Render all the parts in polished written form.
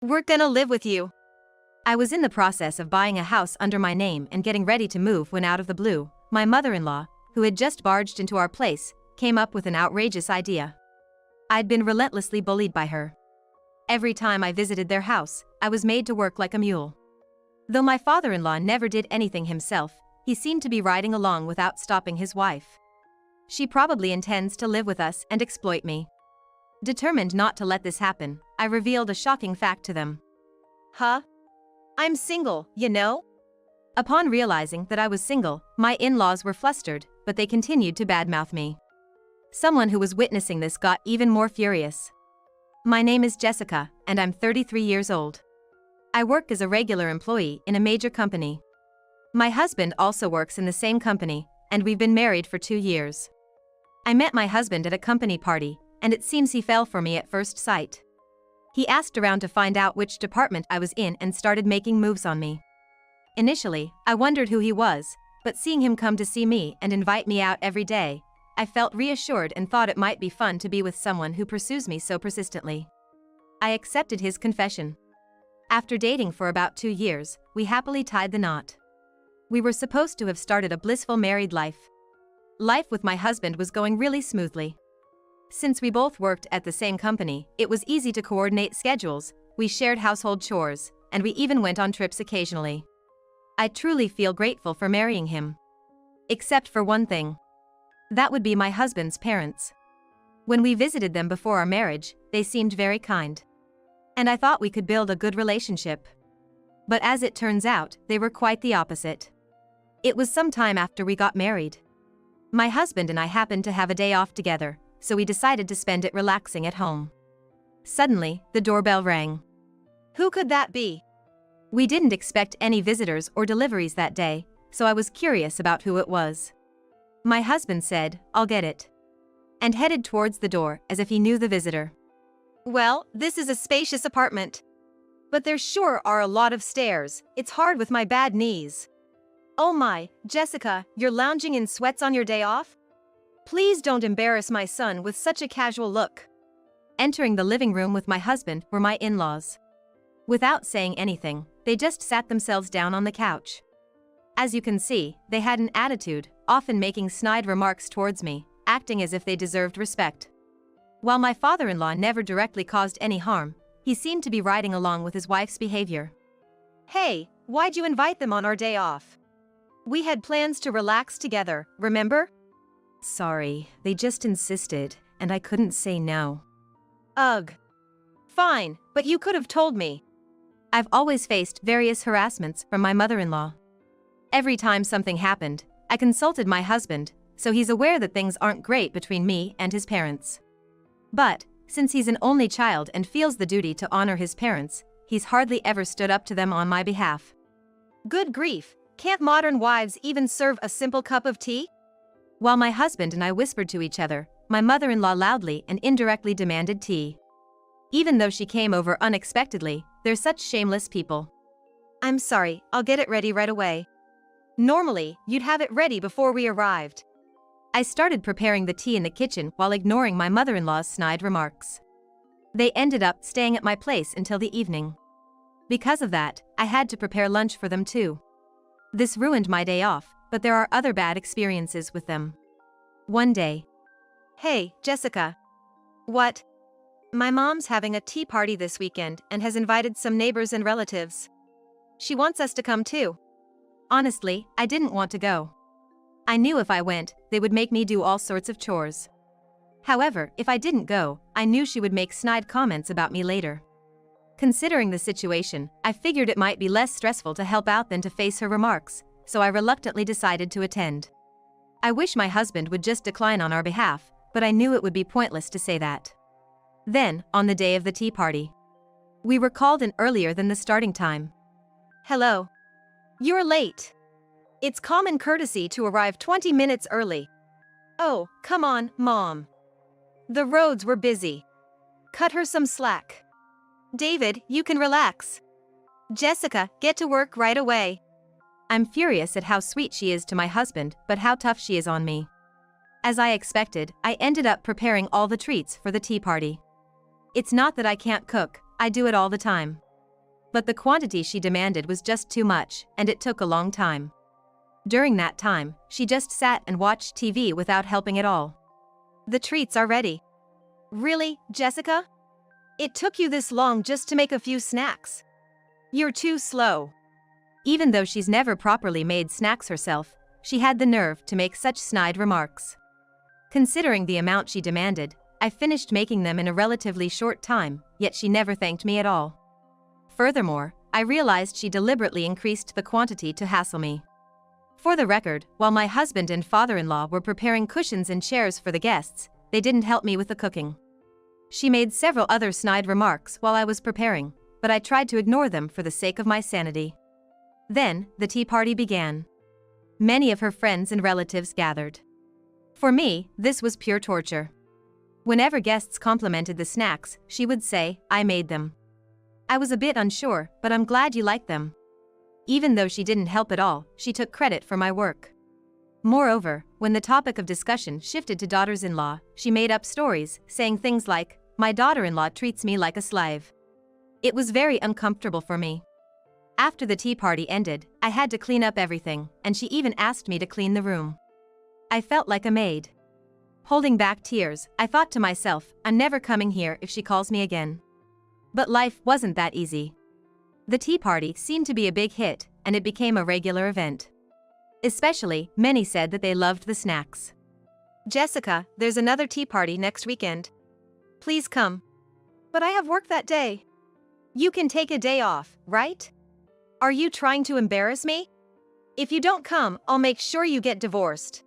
We're gonna live with you. I was in the process of buying a house under my name and getting ready to move when out of the blue, my mother-in-law, who had just barged into our place, came up with an outrageous idea. I'd been relentlessly bullied by her. Every time I visited their house, I was made to work like a mule. Though my father-in-law never did anything himself, he seemed to be riding along without stopping his wife. She probably intends to live with us and exploit me. Determined not to let this happen, I revealed a shocking fact to them. Huh? I'm single, you know? Upon realizing that I was single, my in-laws were flustered, but they continued to badmouth me. Someone who was witnessing this got even more furious. My name is Jessica, and I'm 33 years old. I work as a regular employee in a major company. My husband also works in the same company, and we've been married for 2 years. I met my husband at a company party, and it seems he fell for me at first sight. He asked around to find out which department I was in and started making moves on me. Initially, I wondered who he was, but seeing him come to see me and invite me out every day, I felt reassured and thought it might be fun to be with someone who pursues me so persistently. I accepted his confession. After dating for about 2 years, we happily tied the knot. We were supposed to have started a blissful married life. Life with my husband was going really smoothly. Since we both worked at the same company, it was easy to coordinate schedules, we shared household chores, and we even went on trips occasionally. I truly feel grateful for marrying him. Except for one thing. That would be my husband's parents. When we visited them before our marriage, they seemed very kind. And I thought we could build a good relationship. But as it turns out, they were quite the opposite. It was some time after we got married. My husband and I happened to have a day off together, so we decided to spend it relaxing at home. Suddenly, the doorbell rang. Who could that be? We didn't expect any visitors or deliveries that day, so I was curious about who it was. My husband said, "I'll get it," and headed towards the door as if he knew the visitor. Well, this is a spacious apartment. But there sure are a lot of stairs, it's hard with my bad knees. Oh my, Jessica, you're lounging in sweats on your day off? Please don't embarrass my son with such a casual look. Entering the living room with my husband were my in-laws. Without saying anything, they just sat themselves down on the couch. As you can see, they had an attitude, often making snide remarks towards me, acting as if they deserved respect. While my father-in-law never directly caused any harm, he seemed to be riding along with his wife's behavior. Hey, why'd you invite them on our day off? We had plans to relax together, remember? Sorry, they just insisted, and I couldn't say no. Ugh. Fine, but you could have told me. I've always faced various harassments from my mother-in-law. Every time something happened, I consulted my husband, so he's aware that things aren't great between me and his parents. But, since he's an only child and feels the duty to honor his parents, he's hardly ever stood up to them on my behalf. Good grief, can't modern wives even serve a simple cup of tea? While my husband and I whispered to each other, my mother-in-law loudly and indirectly demanded tea. Even though she came over unexpectedly, they're such shameless people. I'm sorry, I'll get it ready right away. Normally, you'd have it ready before we arrived. I started preparing the tea in the kitchen while ignoring my mother-in-law's snide remarks. They ended up staying at my place until the evening. Because of that, I had to prepare lunch for them too. This ruined my day off, but there are other bad experiences with them. One day. Hey, Jessica. What? My mom's having a tea party this weekend and has invited some neighbors and relatives. She wants us to come too. Honestly, I didn't want to go. I knew if I went, they would make me do all sorts of chores. However, if I didn't go, I knew she would make snide comments about me later. Considering the situation, I figured it might be less stressful to help out than to face her remarks, so I reluctantly decided to attend. I wish my husband would just decline on our behalf, but I knew it would be pointless to say that. Then, on the day of the tea party, we were called in earlier than the starting time. Hello. You're late. It's common courtesy to arrive 20 minutes early. Oh, come on, Mom. The roads were busy. Cut her some slack. David, you can relax. Jessica, get to work right away. I'm furious at how sweet she is to my husband, but how tough she is on me. As I expected, I ended up preparing all the treats for the tea party. It's not that I can't cook, I do it all the time. But the quantity she demanded was just too much, and it took a long time. During that time, she just sat and watched TV without helping at all. The treats are ready. Really, Jessica? It took you this long just to make a few snacks. You're too slow. Even though she's never properly made snacks herself, she had the nerve to make such snide remarks. Considering the amount she demanded, I finished making them in a relatively short time, yet she never thanked me at all. Furthermore, I realized she deliberately increased the quantity to hassle me. For the record, while my husband and father-in-law were preparing cushions and chairs for the guests, they didn't help me with the cooking. She made several other snide remarks while I was preparing, but I tried to ignore them for the sake of my sanity. Then, the tea party began. Many of her friends and relatives gathered. For me, this was pure torture. Whenever guests complimented the snacks, she would say, "I made them." I was a bit unsure, but I'm glad you like them. Even though she didn't help at all, she took credit for my work. Moreover, when the topic of discussion shifted to daughters-in-law, she made up stories, saying things like, "My daughter-in-law treats me like a slave." It was very uncomfortable for me. After the tea party ended, I had to clean up everything, and she even asked me to clean the room. I felt like a maid. Holding back tears, I thought to myself, I'm never coming here if she calls me again. But life wasn't that easy. The tea party seemed to be a big hit, and it became a regular event. Especially, many said that they loved the snacks. Jessica, there's another tea party next weekend. Please come. But I have work that day. You can take a day off, right? Are you trying to embarrass me? If you don't come, I'll make sure you get divorced.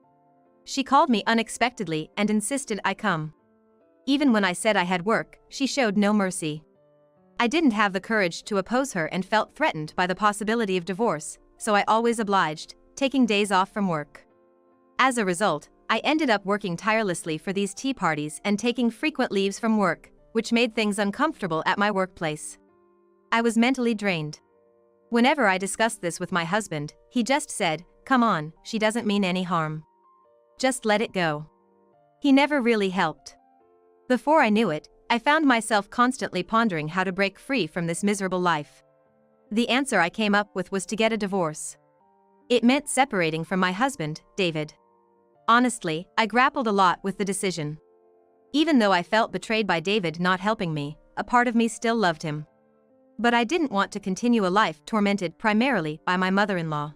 She called me unexpectedly and insisted I come. Even when I said I had work, she showed no mercy. I didn't have the courage to oppose her and felt threatened by the possibility of divorce, so I always obliged, taking days off from work. As a result, I ended up working tirelessly for these tea parties and taking frequent leaves from work, which made things uncomfortable at my workplace. I was mentally drained. Whenever I discussed this with my husband, he just said, "Come on, she doesn't mean any harm. Just let it go." He never really helped. Before I knew it, I found myself constantly pondering how to break free from this miserable life. The answer I came up with was to get a divorce. It meant separating from my husband, David. Honestly, I grappled a lot with the decision. Even though I felt betrayed by David not helping me, a part of me still loved him. But I didn't want to continue a life tormented primarily by my mother-in-law.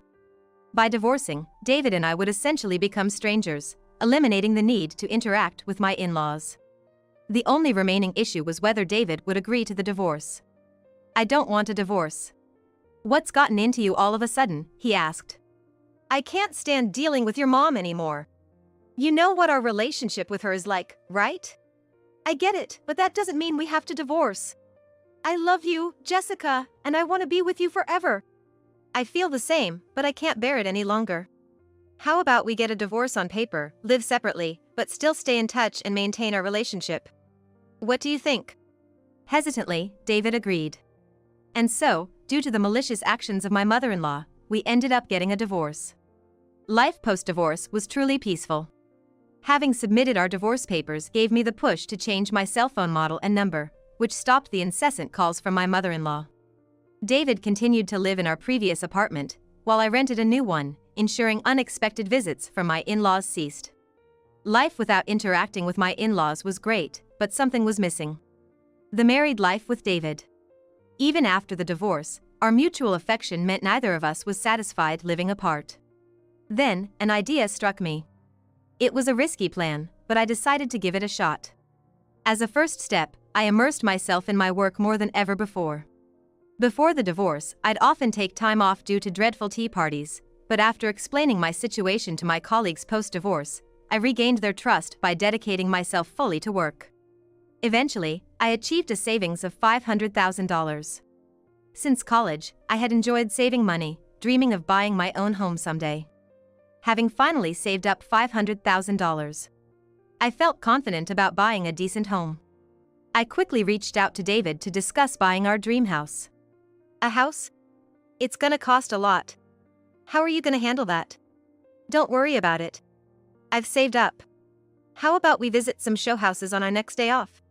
By divorcing, David and I would essentially become strangers, eliminating the need to interact with my in-laws. The only remaining issue was whether David would agree to the divorce. "I don't want a divorce." "What's gotten into you all of a sudden?" he asked. I can't stand dealing with your mom anymore. You know what our relationship with her is like, right? I get it, but that doesn't mean we have to divorce. I love you, Jessica, and I want to be with you forever. I feel the same, but I can't bear it any longer. How about we get a divorce on paper, live separately, but still stay in touch and maintain our relationship? What do you think? Hesitantly, David agreed. And so, due to the malicious actions of my mother-in-law, we ended up getting a divorce. Life post-divorce was truly peaceful. Having submitted our divorce papers gave me the push to change my cell phone model and number, which stopped the incessant calls from my mother-in-law. David continued to live in our previous apartment, while I rented a new one, ensuring unexpected visits from my in-laws ceased. Life without interacting with my in-laws was great, but something was missing. The married life with David. Even after the divorce, our mutual affection meant neither of us was satisfied living apart. Then, an idea struck me. It was a risky plan, but I decided to give it a shot. As a first step, I immersed myself in my work more than ever before. Before the divorce, I'd often take time off due to dreadful tea parties, but after explaining my situation to my colleagues post-divorce, I regained their trust by dedicating myself fully to work. Eventually, I achieved a savings of $500,000. Since college, I had enjoyed saving money, dreaming of buying my own home someday. Having finally saved up $500,000, I felt confident about buying a decent home. I quickly reached out to David to discuss buying our dream house. A house? It's gonna cost a lot. How are you gonna handle that? Don't worry about it. I've saved up. How about we visit some show houses on our next day off?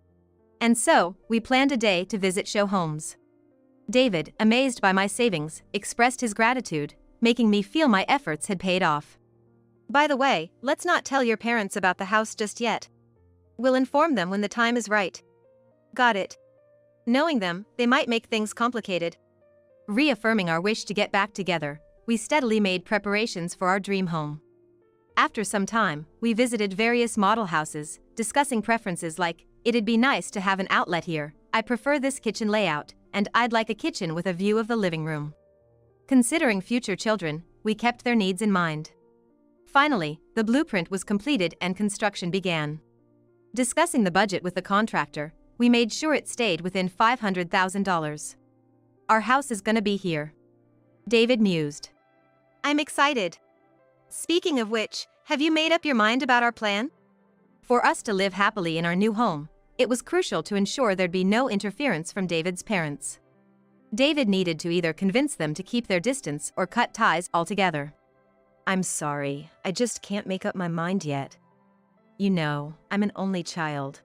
And so, we planned a day to visit show homes. David, amazed by my savings, expressed his gratitude, making me feel my efforts had paid off. By the way, let's not tell your parents about the house just yet. We'll inform them when the time is right. Got it. Knowing them, they might make things complicated. Reaffirming our wish to get back together, we steadily made preparations for our dream home. After some time, we visited various model houses, discussing preferences like, "It'd be nice to have an outlet here, I prefer this kitchen layout, and I'd like a kitchen with a view of the living room." Considering future children, we kept their needs in mind. Finally, the blueprint was completed and construction began. Discussing the budget with the contractor, we made sure it stayed within $500,000. "Our house is gonna be here," David mused. I'm excited. Speaking of which, have you made up your mind about our plan? For us to live happily in our new home, it was crucial to ensure there'd be no interference from David's parents. David needed to either convince them to keep their distance or cut ties altogether. I'm sorry, I just can't make up my mind yet. You know, I'm an only child.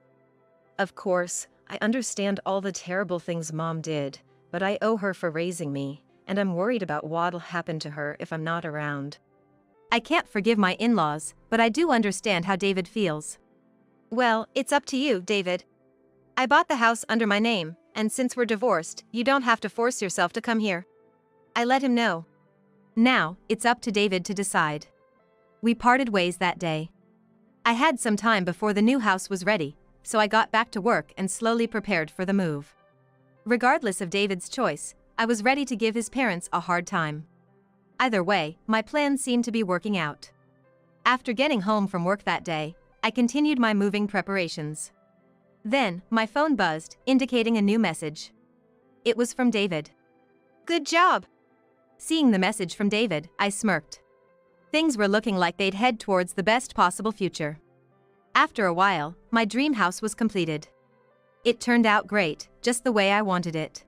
Of course, I understand all the terrible things Mom did, but I owe her for raising me, and I'm worried about what'll happen to her if I'm not around. I can't forgive my in-laws, but I do understand how David feels. Well, it's up to you, David. I bought the house under my name, and since we're divorced, you don't have to force yourself to come here. I let him know. Now, it's up to David to decide. We parted ways that day. I had some time before the new house was ready, so I got back to work and slowly prepared for the move. Regardless of David's choice, I was ready to give his parents a hard time. Either way, my plan seemed to be working out. After getting home from work that day, I continued my moving preparations. Then, my phone buzzed, indicating a new message. It was from David. Good job! Seeing the message from David, I smirked. Things were looking like they'd head towards the best possible future. After a while, my dream house was completed. It turned out great, just the way I wanted it.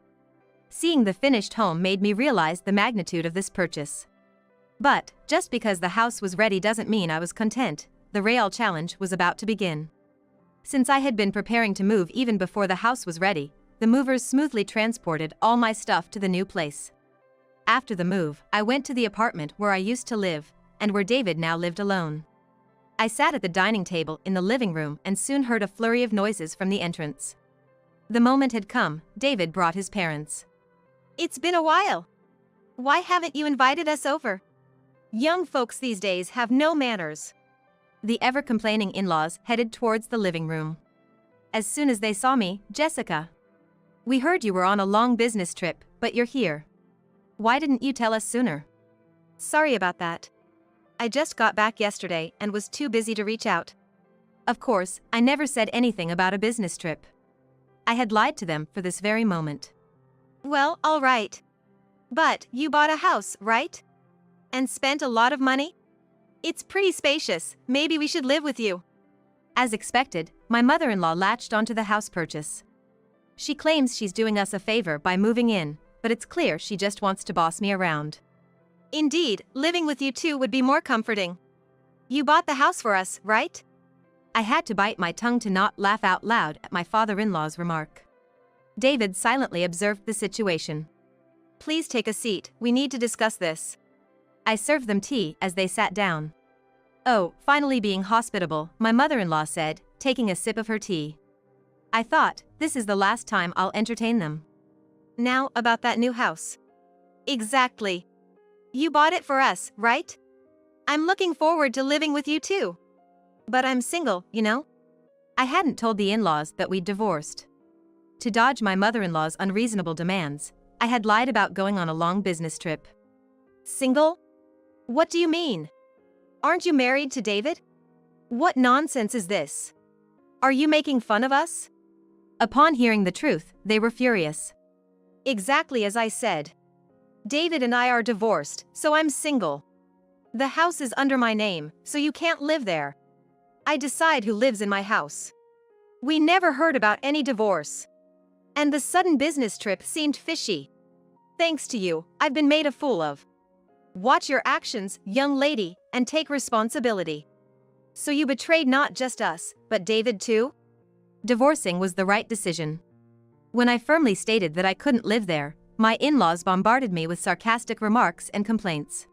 Seeing the finished home made me realize the magnitude of this purchase. But, just because the house was ready doesn't mean I was content. The real challenge was about to begin. Since I had been preparing to move even before the house was ready, the movers smoothly transported all my stuff to the new place. After the move, I went to the apartment where I used to live, and where David now lived alone. I sat at the dining table in the living room and soon heard a flurry of noises from the entrance. The moment had come. David brought his parents. It's been a while. Why haven't you invited us over? Young folks these days have no manners. The ever-complaining in-laws headed towards the living room. As soon as they saw me, "Jessica, we heard you were on a long business trip, but you're here. Why didn't you tell us sooner?" Sorry about that. I just got back yesterday and was too busy to reach out. Of course, I never said anything about a business trip. I had lied to them for this very moment. Well, all right. But you bought a house, right? And spent a lot of money? It's pretty spacious, maybe we should live with you. As expected, my mother-in-law latched onto the house purchase. She claims she's doing us a favor by moving in, but it's clear she just wants to boss me around. Indeed, living with you two would be more comforting. You bought the house for us, right? I had to bite my tongue to not laugh out loud at my father-in-law's remark. David silently observed the situation. Please take a seat, we need to discuss this. I served them tea as they sat down. "Oh, finally being hospitable," my mother-in-law said, taking a sip of her tea. I thought, this is the last time I'll entertain them. Now, about that new house. Exactly. You bought it for us, right? I'm looking forward to living with you too. But I'm single, you know? I hadn't told the in-laws that we'd divorced. To dodge my mother-in-law's unreasonable demands, I had lied about going on a long business trip. Single? What do you mean? Aren't you married to David? What nonsense is this? Are you making fun of us? Upon hearing the truth, they were furious. Exactly as I said. David and I are divorced, so I'm single. The house is under my name, so you can't live there. I decide who lives in my house. We never heard about any divorce. And the sudden business trip seemed fishy. Thanks to you, I've been made a fool of. Watch your actions, young lady, and take responsibility. So you betrayed not just us, but David too? Divorcing was the right decision. When I firmly stated that I couldn't live there, my in-laws bombarded me with sarcastic remarks and complaints.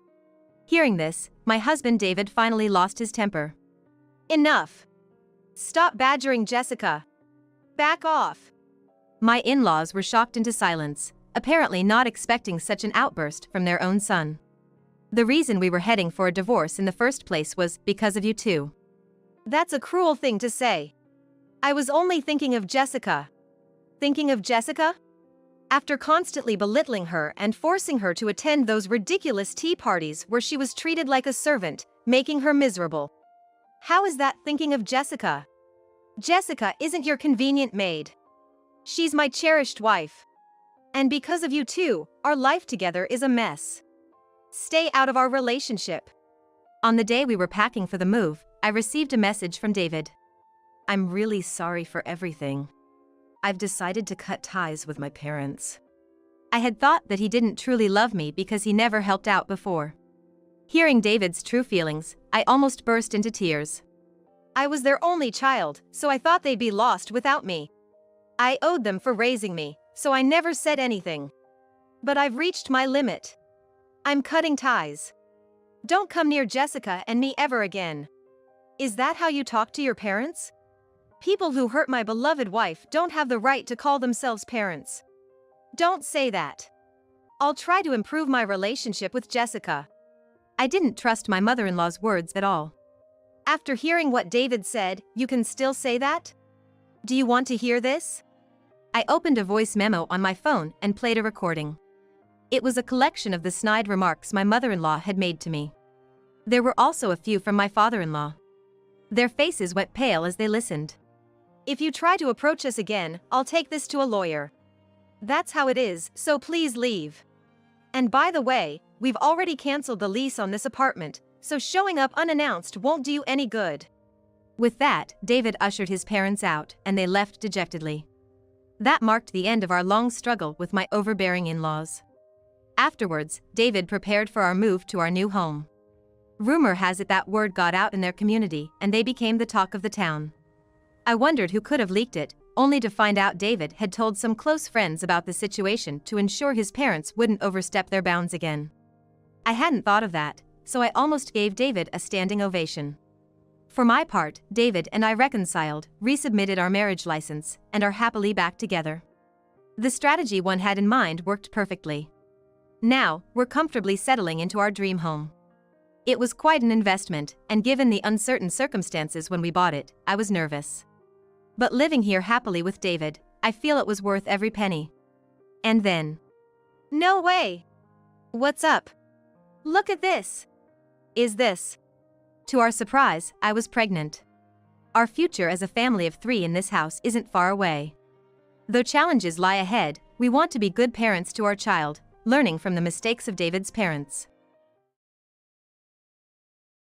Hearing this, my husband David finally lost his temper. Enough. Stop badgering Jessica. Back off. My in-laws were shocked into silence, apparently not expecting such an outburst from their own son. The reason we were heading for a divorce in the first place was because of you two. That's a cruel thing to say. I was only thinking of Jessica. Thinking of Jessica? After constantly belittling her and forcing her to attend those ridiculous tea parties where she was treated like a servant, making her miserable. How is that thinking of Jessica? Jessica isn't your convenient maid. She's my cherished wife. And because of you two, our life together is a mess. Stay out of our relationship. On the day we were packing for the move, I received a message from David. I'm really sorry for everything. I've decided to cut ties with my parents. I had thought that he didn't truly love me because he never helped out before. Hearing David's true feelings, I almost burst into tears. I was their only child, so I thought they'd be lost without me. I owed them for raising me, so I never said anything. But I've reached my limit. I'm cutting ties. Don't come near Jessica and me ever again. Is that how you talk to your parents? People who hurt my beloved wife don't have the right to call themselves parents. Don't say that. I'll try to improve my relationship with Jessica. I didn't trust my mother-in-law's words at all. After hearing what David said, you can still say that? Do you want to hear this? I opened a voice memo on my phone and played a recording. It was a collection of the snide remarks my mother-in-law had made to me. There were also a few from my father-in-law. Their faces went pale as they listened. If you try to approach us again, I'll take this to a lawyer. That's how it is, so please leave. And by the way, we've already canceled the lease on this apartment, so showing up unannounced won't do you any good. With that, David ushered his parents out, and they left dejectedly. That marked the end of our long struggle with my overbearing in-laws. Afterwards, David prepared for our move to our new home. Rumor has it that word got out in their community, and they became the talk of the town. I wondered who could have leaked it, only to find out David had told some close friends about the situation to ensure his parents wouldn't overstep their bounds again. I hadn't thought of that, so I almost gave David a standing ovation. For my part, David and I reconciled, resubmitted our marriage license, and are happily back together. The strategy one had in mind worked perfectly. Now, we're comfortably settling into our dream home. It was quite an investment, and given the uncertain circumstances when we bought it, I was nervous. But living here happily with David, I feel it was worth every penny. And then... No way! What's up? Look at this! Is this? To our surprise, I was pregnant. Our future as a family of 3 in this house isn't far away. Though challenges lie ahead, we want to be good parents to our child, learning from the mistakes of David's parents.